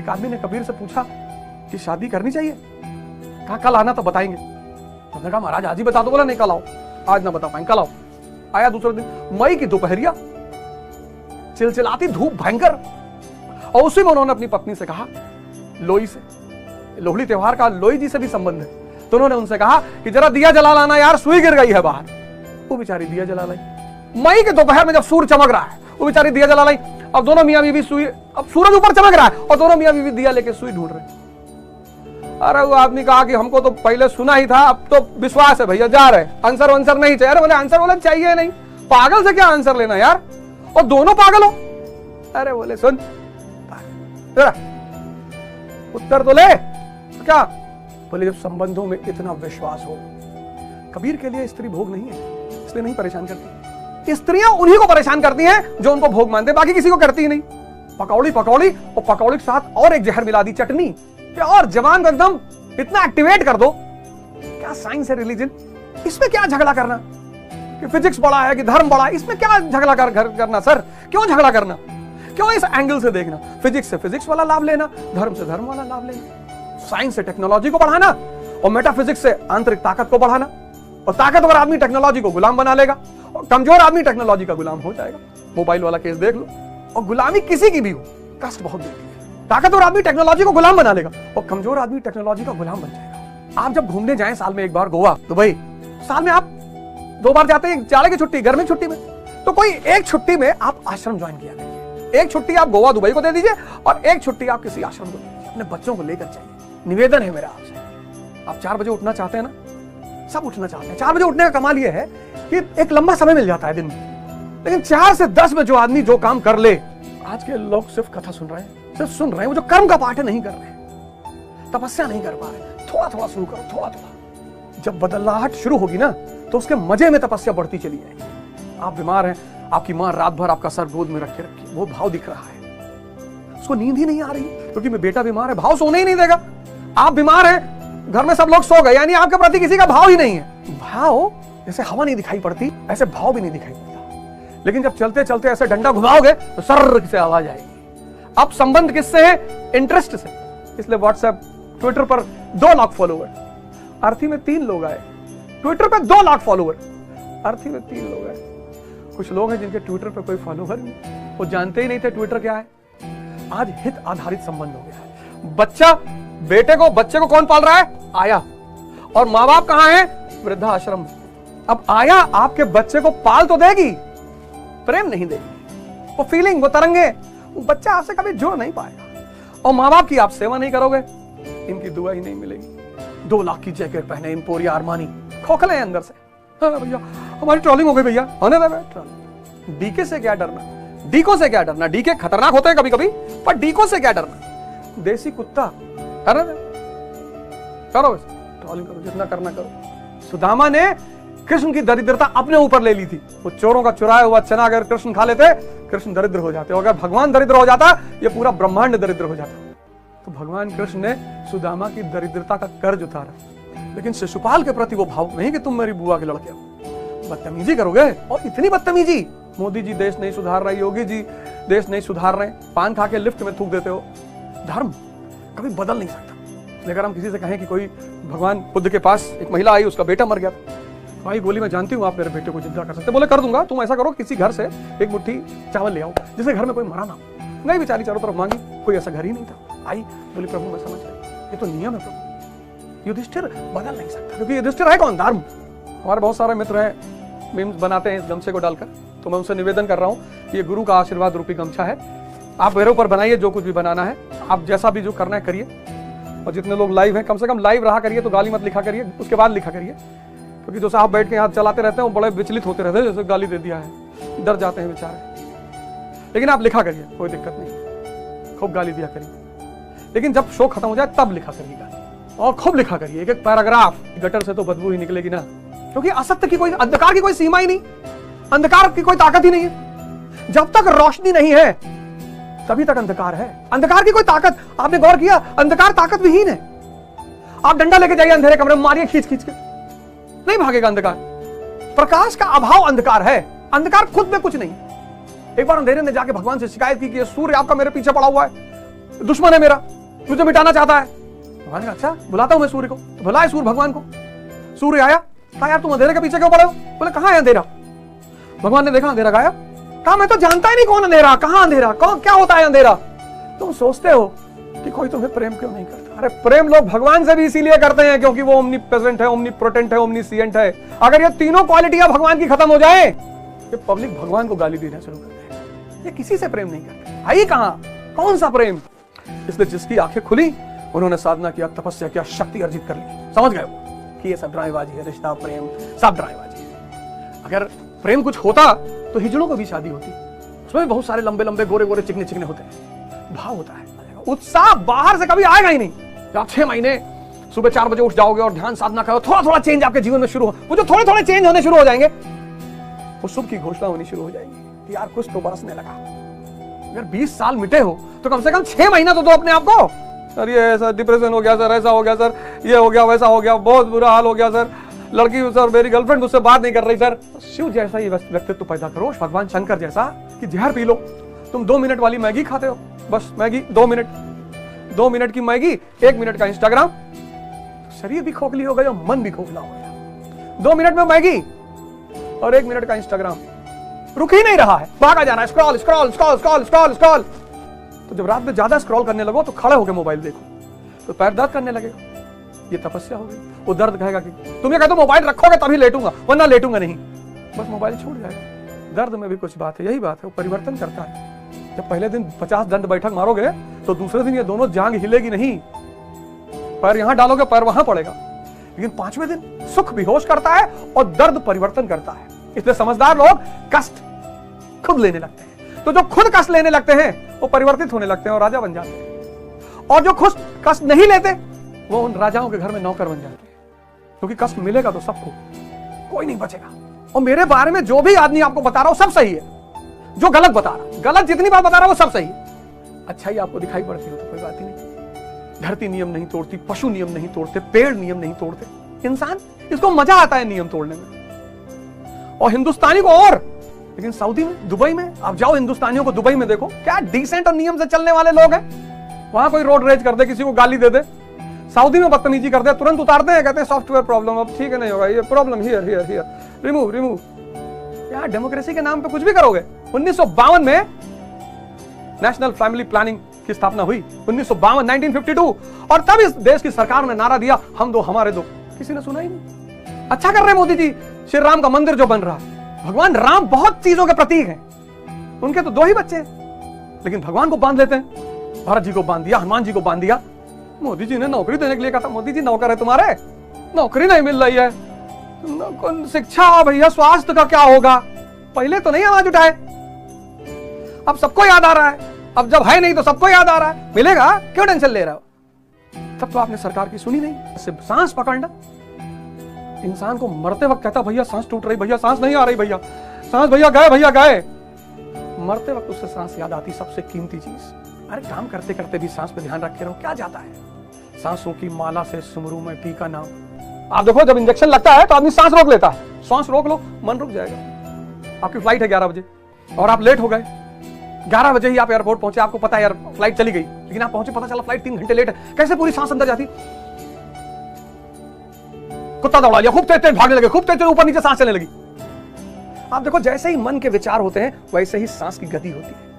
एक आदमी ने कबीर से पूछा कि शादी करनी चाहिए? कहा कल आना तो बताएंगे। उसने कहा महाराज आज ही बता दो। बोला नहीं कल आओ, आज ना बता पाएंगे, कल आओ। आया दूसरे दिन, मई की दोपहरिया, चिलचिलाती धूप भयंकर, और उसी में उन्होंने अपनी पत्नी से कहा, लोई से, लोहड़ी त्योहार का लोई जी से भी संबंध है, तो उन्होंने उनसे कहा कि जरा दिया जला लाना यार, सुई गिर गई है बाहर। वो बेचारी दिया जला लाई। मई के दोपहर में जब सूर्य चमक रहा है, वो बेचारी दिया जला लाई। अब दोनों मियां बीवी सुई, अब सूरज ऊपर चमक रहा है और दोनों मियां बीवी दिया लेके सुई ढूंढ रहे। अरे वो आदमी कहा कि हमको तो पहले सुना ही था, अब तो विश्वास है भैया, जा रहे, आंसर आंसर नहीं चाहिए। अरे बोले आंसर बोले चाहिए नहीं, पागल से क्या आंसर लेना यार, और दोनों पागल हो। अरे बोले सुन उत्तर तो ले। क्या बोले, जब संबंधों में इतना विश्वास हो। कबीर के लिए स्त्री भोग नहीं है, इसलिए नहीं परेशान करती। स्त्रियां उन्हीं को परेशान करती हैं जो उनको भोग मानते, बाकी किसी को करती ही नहीं। पकौड़ी पकौड़ी और पकौड़ी के साथ और एक जहर मिला दी, चटनी, और जवान को एकदम इतना एक्टिवेट कर दो। क्या साइंस है, रिलीजन, इसमें क्या झगड़ा करना कि फिजिक्स बड़ा है कि धर्म बड़ा है, इसमें क्या झगड़ा करना सर? क्यों झगड़ा करना? क्यों इस एंगल से देखना? फिजिक्स से फिजिक्स वाला लाभ लेना, धर्म से धर्म वाला लाभ लेना, साइंस से टेक्नोलॉजी को बढ़ाना और मेटाफिजिक्स से आंतरिक ताकत को बढ़ाना। और ताकतवर आदमी टेक्नोलॉजी को गुलाम बना लेगा और कमजोर आदमी टेक्नोलॉजी का गुलाम हो जाएगा। मोबाइल वाला केस देख लो। और गुलामी किसी की भी हो, कष्ट बहुत देती है। ताकतवर आदमी टेक्नोलॉजी को गुलाम बना लेगा और कमजोर आदमी टेक्नोलॉजी का गुलाम बन जाएगा। आप जब घूमने जाएं साल में एक बार गोवा, दुबई, साल में आप 2 बार जाते हैं, जाड़े की छुट्टी, गर्मी की छुट्टी में, तो कोई एक छुट्टी में आप आश्रम ज्वाइन किया करिए। एक छुट्टी आप गोवा दुबई को दे दीजिए और एक छुट्टी आप किसी आश्रम को दे दीजिए, अपने बच्चों को लेकर जाइए। निवेदन है मेरा आपसे। आप 4 बजे उठना चाहते हैं ना, सब उठना चाहते हैं। 4 बजे उठने का कमाल यह है कि एक लंबा समय मिल जाता है दिन में, लेकिन 4 से 10 में जो आदमी जो काम कर ले। आज के लोग सिर्फ कथा सुन रहे हैं, सिर्फ सुन रहे हैं, वो जो कर्म का पाठ है नहीं कर रहे, तपस्या नहीं कर पा रहे। थोड़ा थोड़ा शुरू करो, थोड़ा थोड़ा। जब बदलाहट शुरू होगी ना, तो उसके मजे में तपस्या बढ़ती चली जाएगी। आप बीमार हैं, आपकी माँ रात भर आपका सर गोद में रखे रखी, वो भाव दिख रहा है, उसको नींद ही नहीं आ रही क्योंकि मेरा बेटा बीमार है, भाव सोने ही नहीं देगा। आप बीमार हैं, घर में सब लोग सो गए, यानी आपके प्रति किसी का भाव ही नहीं है। भाव जैसे हवा नहीं दिखाई पड़ती, ऐसे भाव भी नहीं दिखाई पड़ता। लेकिन जब चलते चलते ऐसे डंडा घुमाओगे तो सर्र से आवाज आएगी। अब संबंध किससे है? इंटरेस्ट से। इसलिए व्हाट्सएप, ट्विटर पर 2 लाख फॉलोवर, अर्थी में 3 लोग आए। ट्विटर पर 2 लाख फॉलोवर, अर्थी में 3 लोग आए। कुछ लोग हैं जिनके ट्विटर पर कोई फॉलोवर नहीं, वो जानते ही नहीं थे ट्विटर क्या है। आज हित आधारित संबंध हो गया है। बच्चा बच्चे को कौन पाल रहा है? आया। और माँ बाप कहां है? वृद्धाश्रम में। अब आया आपके बच्चे को पाल तो देगी, प्रेम नहीं देगी। वो फीलिंग, वो तरंगे, वो बच्चा आपसे कभी जुड़ नहीं पाएगा। और माँ बाप की आप सेवा नहीं करोगे, इनकी दुआ ही नहीं मिलेगी। 2 लाख की जैकेट पहने, एम्पोरिया, अरमानी, खोखले हैं अंदर से। हाँ भैया हमारी ट्रोलिंग हो गई भैया, होने दे। डीके से क्या डरना, डीको से क्या डरना? डीके खतरनाक होते हैं कभी कभी, पर डीको से क्या डरना? देसी कुत्ता करो, ट्रोलिंग करो, जितना करना करो। सुदामा ने कृष्ण की दरिद्रता अपने ऊपर ले ली थी। वो चोरों का चुराया हुआ चना अगर कृष्ण खा लेते, कृष्ण दरिद्र हो जाते। अगर भगवान दरिद्र हो जाता, ये पूरा ब्रह्मांड दरिद्र हो जाता। तो भगवान कृष्ण ने सुदामा की दरिद्रता का कर्ज उतारा, लेकिन शिशुपाल के प्रति वो भाव नहीं कि तुम मेरी बुआ के लड़के हो। बदतमीजी करोगे, और इतनी बदतमीजी। मोदी जी देश नहीं सुधार रहे, योगी जी देश नहीं सुधार रहे, पान खा के लिफ्ट में थूक देते हो। धर्म कभी बदल नहीं सकता। अगर हम किसी से कहें कि कोई भगवान बुद्ध के पास एक महिला आई, उसका बेटा मर गया, भाई गोली मैं जानती हूँ आप मेरे बेटे को जिंदा कर सकते। बोले कर दूंगा, तुम ऐसा करो किसी घर से एक मुट्ठी चावल ले आओ जिससे घर में कोई मरा ना। नहीं, बेचारी चारों तरफ मांगी, कोई ऐसा घर ही नहीं था। आई, बोली प्रभु मैं समझ गई, ये तो नियम है प्रभु। युधिष्ठिर बदल नहीं सकता, क्योंकि युधिष्ठिर है कौन? धर्म। हमारे बहुत सारे मित्र हैं, मीम्स बनाते हैं इस गमछे को डालकर, तो मैं उनसे निवेदन कर रहा हूँ, ये गुरु का आशीर्वाद रूपी गमछा है। आप मेरे ऊपर बनाइए जो कुछ भी बनाना है, आप जैसा भी जो करना है करिए। और जितने लोग लाइव हैं, कम से कम लाइव रहा करिए, तो गाली मत लिखा करिए, उसके बाद लिखा करिए। क्योंकि जो साहब बैठ के हाथ चलाते रहते हैं वो बड़े विचलित होते रहते हैं, जैसे गाली दे दिया है, डर जाते हैं बेचारे। लेकिन आप लिखा करिए, कोई दिक्कत नहीं, खूब गाली दिया करिए। लेकिन जब शो खत्म हो जाए तब लिखा करिए गाली, और खूब लिखा करिए, एक एक पैराग्राफ। गटर से तो बदबू ही निकलेगी ना, क्योंकि असत्य की कोई, अंधकार की कोई सीमा ही नहीं, अंधकार की कोई ताकत ही नहीं है। जब तक रोशनी नहीं है तभी तक अंधकार है। अंधकार की कोई ताकत, आपने गौर किया? अंधकार ताकत विहीन है। आप डंडा लेके जाइए अंधेरे कमरे में, मारिए खींच खींच के, नहीं भागेगा अंधकार। प्रकाश का अभाव अंधकार है, अंधकार खुद में कुछ नहीं। एक बार अंधेरे ने जाके भगवान से शिकायत की कि सूर्य आपका मेरे पीछे पड़ा हुआ है, दुश्मन है मेरा। मुझे मिटाना चाहता है। भगवान ने कहा अच्छा बुलाता हूं मैं सूर्य को। तो बुलाए सूर्य भगवान को। सूर्य आया, कहा यार तुम अंधेरे के पीछे क्यों पड़े हो? बोले कहां है अंधेरा? भगवान ने देखा अंधेरा गायब। कहा मैं तो जानता ही नहीं कौन अंधेरा, कहां अंधेरा, कौन क्या होता है अंधेरा। तुम सोचते हो कि कोई तुम्हें प्रेम क्यों नहीं करता। अरे प्रेम लोग भगवान से भी इसीलिए करते हैं क्योंकि वो ओमनीप्रेजेंट है, ओमनीपोटेंट है, ओमनीसिएंट है। अगर ये तीनों क्वालिटियां भगवान की खत्म हो जाए, ये पब्लिक भगवान को गाली देना शुरू कर देगा। ये किसी से प्रेम नहीं करते। आई कहां, कौन सा प्रेम? इसलिए जिसकी आंखें खुली उन्होंने साधना किया, तपस्या किया, शक्ति अर्जित कर ली। समझ गए कि ये सब ड्रामेबाजी है, रिश्ता प्रेम सब ड्रामेबाजी है। अगर प्रेम कुछ होता तो हिजड़ों को भी शादी होती। उसमें बहुत सारे लंबे लंबे गोरे गोरे चिकने चिकने होते हैं, भाव होता है, उत्साह बाहर से कभी आएगा ही नहीं। आप 6 महीने सुबह 4 बजे उठ जाओगे और ध्यान साधना करो, थोड़ा थोड़ा चेंज आपके जीवन में शुरू हो, वो जो थोड़े थोड़े चेंज होने शुरू हो जाएंगे, वो शुभ की घोषणा होनी शुरू हो जाएगी कि यार कुछ तो बरसने लगा। अगर 20 साल मिटे हो तो कम से कम 6 महीना तो दो अपने आप को। सर ये ऐसा डिप्रेशन हो गया सर, ऐसा हो गया सर, ये हो गया वैसा हो गया, बहुत बुरा हाल हो गया सर, लड़की सर मेरी गर्लफ्रेंड मुझसे बात नहीं कर रही सर। शिव जैसा ही व्यक्तित्व पैदा करो, भगवान शंकर जैसा कि जहर पी लो। तुम 2 मिनट वाली मैगी खाते हो, बस मैगी 2 मिनट की मैगी, 1 मिनट का इंस्टाग्राम, शरीर भी खोखली हो गई और मन भी खोखला हो गया। 2 मिनट में मैगी और 1 मिनट का इंस्टाग्राम रुक ही नहीं रहा है, भागा जा रहा है, scroll scroll scroll scroll scroll scroll. तो जब रात में ज्यादा स्क्रॉल करने लगो तो खड़े होकर मोबाइल देखो तो पैर दर्द करने लगेगा, ये तपस्या हो गई। वो दर्द कहेगा कि तुम ये कहते हो मोबाइल रखोगे तभी लेटूंगा, वरना लेटूंगा नहीं, बस मोबाइल छूट जाएगा। दर्द में भी कुछ बात है, यही बात है, वो परिवर्तन करता है। जब पहले दिन 50 दंड बैठक मारोगे तो दूसरे दिन ये दोनों जांग हिलेगी नहीं, पैर यहां डालोगे पैर वहां पड़ेगा। लेकिन 5वें दिन सुख बेहोश करता है और दर्द परिवर्तन करता है। इसलिए समझदार लोग कष्ट खुद लेने लगते हैं, तो जो खुद कष्ट लेने लगते हैं वो परिवर्तित होने लगते हैं और राजा बन जाते हैं। और जो खुद कष्ट नहीं लेते वो उन राजाओं के घर में नौकर बन जाते हैं, क्योंकि कष्ट मिलेगा तो सबको, कोई नहीं बचेगा। और मेरे बारे में जो भी आदमी आपको बता रहा हो सब सही है, जो गलत बता रहा, गलत जितनी बात बता रहा वो सब सही है। अच्छाई आपको दिखाई पड़ती हो तो कोई बात ही नहीं। धरती नियम नहीं तोड़ती, पशु नियम नहीं तोड़ते, पेड़ नियम नहीं तोड़ते, इंसान इसको मजा आता है नियम तोड़ने में, और हिंदुस्तानी को और। लेकिन सऊदी में, दुबई में आप जाओ, हिंदुस्तानियों को दुबई में देखो, क्या डिसेंट और नियम से चलने वाले लोग हैं। वहां कोई रोड रेज कर दे, किसी को गाली दे दे, सऊदी में बदतमीजी कर दे, तुरंत उतारते हैं, कहते हैं सॉफ्टवेयर प्रॉब्लम, अब ठीक है नहीं होगा, ये problem here here here, remove remove. यार डेमोक्रेसी के नाम पे कुछ भी करोगे। 1952 में नेशनल फैमिली प्लानिंग की स्थापना हुई, 1952 1952, और तब इस देश की सरकार ने नारा दिया हम दो हमारे दो। किसी ने सुना ही नहीं। अच्छा कर रहे मोदी जी, श्री राम का मंदिर जो बन रहा है, भगवान राम बहुत चीजों के प्रतीक हैं, उनके तो 2 ही बच्चे हैं, लेकिन भगवान को बांध लेते हैं। भरत जी को बांध दिया, हनुमान जी को बांध दिया। मोदी जी ने नौकरी देने के लिए कहा था, मोदी जी नौकर है तुम्हारे, नौकरी नहीं मिल रही है, शिक्षा भैया, स्वास्थ्य का क्या होगा। पहले तो नहीं आवाज उठाए, अब सबको याद आ रहा है, अब जब है नहीं तो सबको याद आ रहा है, मिलेगा क्यों टेंशन ले रहा हो। तब तो आपने सरकार की सुनी नहीं। सिर्फ सांस पकड़ना, इंसान को मरते वक्त कहता भैया सांस टूट रही, भैया सांस नहीं आ रही, भैया सांस, भैया गए। मरते वक्त उससे सांस याद आती, सबसे कीमती चीज। अरे काम करते करते भी सांस पे ध्यान रखे रहो, क्या जाता है। सांसों की माला से सुमरू में पी का नाम। आप देखो जब इंजेक्शन लगता है तो आदमी सांस रोक लेता है, सांस रोक लो मन रुक जाएगा। आपकी फ्लाइट है 11 बजे और आप लेट हो गए, 11 बजे ही आप एयरपोर्ट पहुंचे, आपको पता है यार फ्लाइट चली गई, लेकिन आप पहुंचे, पता चला फ्लाइट 3 घंटे लेट है। कैसे पूरी सांस अंदर जाती? कुत्ता दौड़ा लिया, खूब तेज भागने लगे, खूब तेज ऊपर नीचे सांस चलने लगी। आप देखो जैसे ही मन के विचार होते हैं वैसे ही सांस की गति होती है।